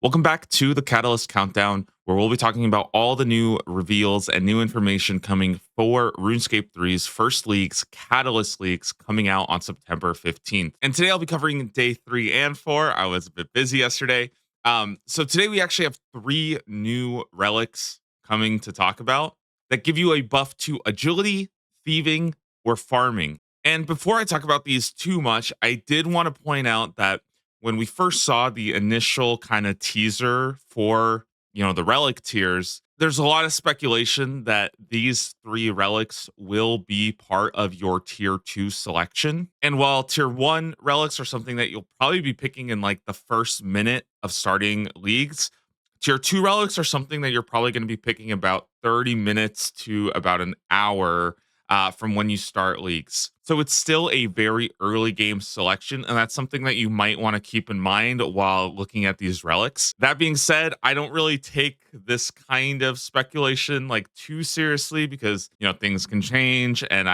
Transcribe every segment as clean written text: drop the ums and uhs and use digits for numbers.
Welcome back to the Catalyst Countdown, where we'll be talking about all the new reveals and new information coming for RuneScape 3's first leagues, Catalyst Leagues, coming out on September 15th. And today I'll be covering day 3 and 4. I was a bit busy yesterday. So today we actually have 3 new relics coming to talk about that give you a buff to agility, thieving, or farming. And before I talk about these too much, I did want to point out that when we first saw the initial kind of teaser for the relic tiers, there's a lot of speculation that these 3 relics will be part of your tier 2 selection. And while tier 1 relics are something that you'll probably be picking in like the first minute of starting leagues, tier 2 relics are something that you're probably going to be picking about 30 minutes to about an hour from when you start leagues. So it's still a very early game selection, and that's something that you might want to keep in mind while looking at these relics. That being said, I don't really take this kind of speculation like too seriously because things can change, and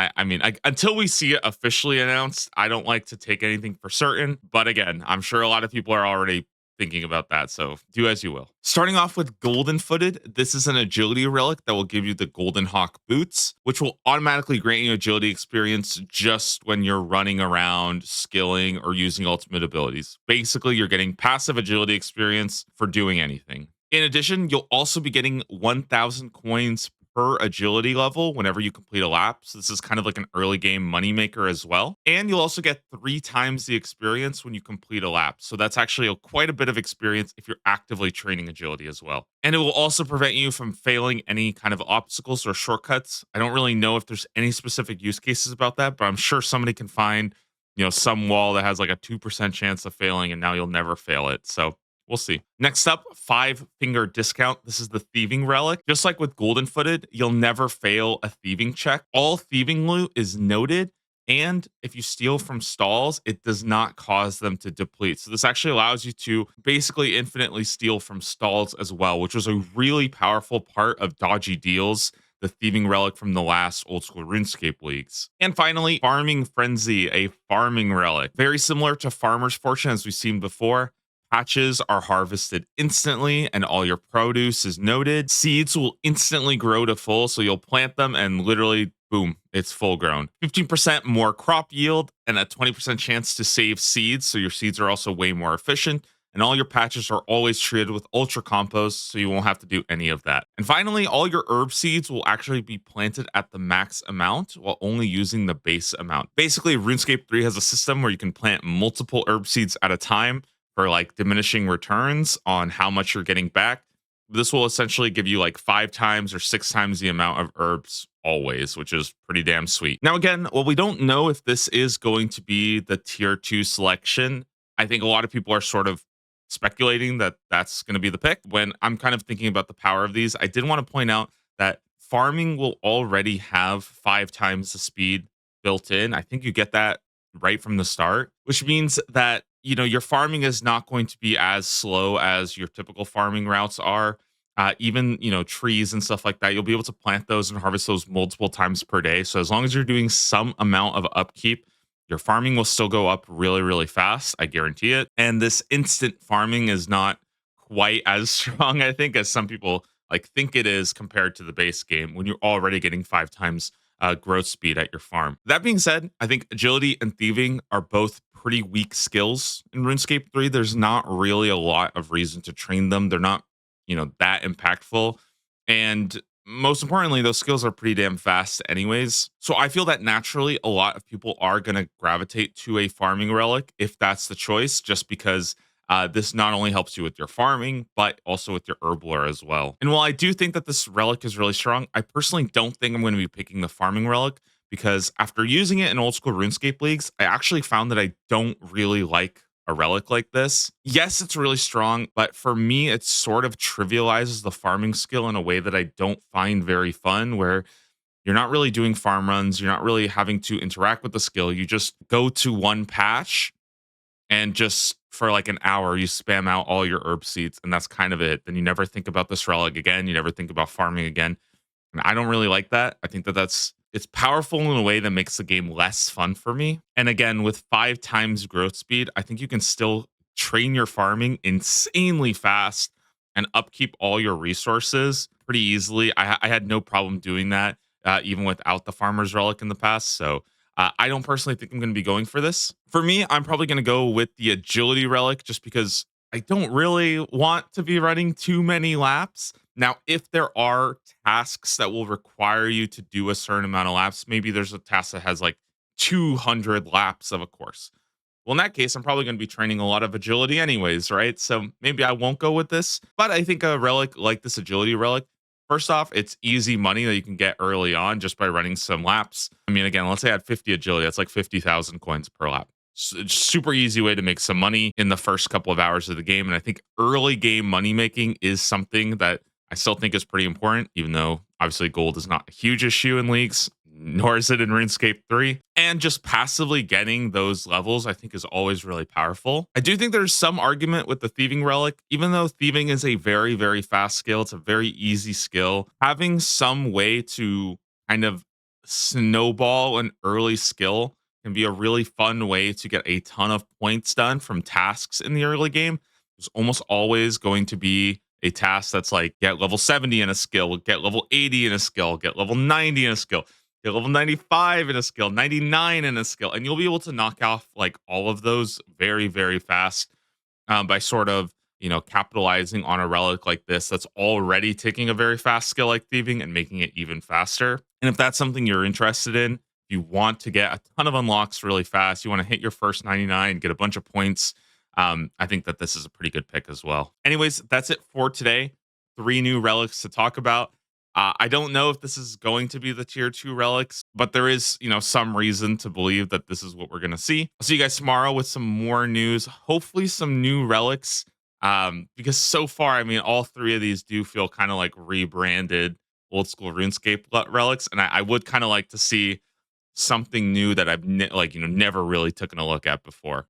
until we see it officially announced, I don't like to take anything for certain. But again, I'm sure a lot of people are already thinking about that, so do as you will. Starting off with Golden Footed, this is an agility relic that will give you the Golden Hawk boots, which will automatically grant you agility experience just when you're running around, skilling, or using ultimate abilities. Basically, you're getting passive agility experience for doing anything. In addition, you'll also be getting 1,000 coins per agility level whenever you complete a lap. So this is kind of like an early game moneymaker as well. And you'll also get 3 times the experience when you complete a lap. So that's actually quite a bit of experience if you're actively training agility as well. And it will also prevent you from failing any kind of obstacles or shortcuts. I don't really know if there's any specific use cases about that, but I'm sure somebody can find, some wall that has like a 2% chance of failing and now you'll never fail it. So we'll see. Next up, 5-finger discount. This is the thieving relic. Just like with Golden Footed, you'll never fail a thieving check. All thieving loot is noted, and if you steal from stalls, it does not cause them to deplete. So this actually allows you to basically infinitely steal from stalls as well, which was a really powerful part of dodgy deals, the thieving relic from the last old school RuneScape leagues. And finally, Farming Frenzy, a farming relic. Very similar to Farmer's Fortune as we've seen before. Patches are harvested instantly and all your produce is noted. Seeds will instantly grow to full, so you'll plant them and literally, boom, it's full grown. 15% more crop yield and a 20% chance to save seeds, so your seeds are also way more efficient. And all your patches are always treated with ultra compost, so you won't have to do any of that. And finally, all your herb seeds will actually be planted at the max amount while only using the base amount. Basically, RuneScape 3 has a system where you can plant multiple herb seeds at a time for like diminishing returns on how much you're getting back. This will essentially give you like 5 times or 6 times the amount of herbs always, which is pretty damn sweet. Now, again, well, we don't know if this is going to be the tier 2 selection. I think a lot of people are sort of speculating that that's going to be the pick. When I'm kind of thinking about the power of these, I did want to point out that farming will already have 5 times the speed built in. I think you get that right from the start, which means that your farming is not going to be as slow as your typical farming routes are. Even trees and stuff like that, you'll be able to plant those and harvest those multiple times per day. So as long as you're doing some amount of upkeep, your farming will still go up really, really fast. I guarantee it. And this instant farming is not quite as strong, I think, as some people think it is compared to the base game when you're already getting 5 times growth speed at your farm. That being said, I think agility and thieving are both pretty weak skills in RuneScape 3. There's not really a lot of reason to train them. They're not, that impactful. And most importantly, those skills are pretty damn fast anyways. So I feel that naturally a lot of people are going to gravitate to a farming relic if that's the choice, just because this not only helps you with your farming, but also with your herb lore as well. And while I do think that this relic is really strong, I personally don't think I'm going to be picking the farming relic because after using it in old school RuneScape leagues, I actually found that I don't really like a relic like this. Yes, it's really strong, but for me, it sort of trivializes the farming skill in a way that I don't find very fun, where you're not really doing farm runs. You're not really having to interact with the skill. You just go to one patch and just for like an hour, you spam out all your herb seeds, and that's kind of it. Then you never think about this relic again. You never think about farming again. And I don't really like that. I think that it's powerful in a way that makes the game less fun for me. And again, with 5 times growth speed, I think you can still train your farming insanely fast and upkeep all your resources pretty easily. I had no problem doing that, even without the farmer's relic in the past. So I don't personally think I'm going to be going for this. For me, I'm probably going to go with the agility relic just because I don't really want to be running too many laps. Now, if there are tasks that will require you to do a certain amount of laps, maybe there's a task that has like 200 laps of a course. Well, in that case, I'm probably going to be training a lot of agility anyways, right? So maybe I won't go with this. But I think a relic like this agility relic, first off, it's easy money that you can get early on just by running some laps. I mean, again, let's say I had 50 agility, that's like 50,000 coins per lap. It's super easy way to make some money in the first couple of hours of the game. And I think early game money making is something that I still think is pretty important, even though obviously gold is not a huge issue in leagues, nor is it in RuneScape 3. And just passively getting those levels, I think, is always really powerful. I do think there's some argument with the Thieving Relic, even though Thieving is a very, very fast skill, it's a very easy skill. Having some way to kind of snowball an early skill can be a really fun way to get a ton of points done from tasks in the early game. There's almost always going to be a task that's like get level 70 in a skill, get level 80 in a skill, get level 90 in a skill, get level 95 in a skill, 99 in a skill, and you'll be able to knock off like all of those very, very fast by sort of, capitalizing on a relic like this that's already taking a very fast skill like thieving and making it even faster. And if that's something you're interested in, if you want to get a ton of unlocks really fast, you want to hit your first 99, get a bunch of points. I think that this is a pretty good pick as well. Anyways, that's it for today. 3 new relics to talk about. I don't know if this is going to be the tier 2 relics, but there is, some reason to believe that this is what we're going to see. I'll see you guys tomorrow with some more news, hopefully some new relics. Because so far, I mean, all 3 of these do feel kind of like rebranded old school RuneScape relics, and I would kind of like to see something new that I've never really taken a look at before.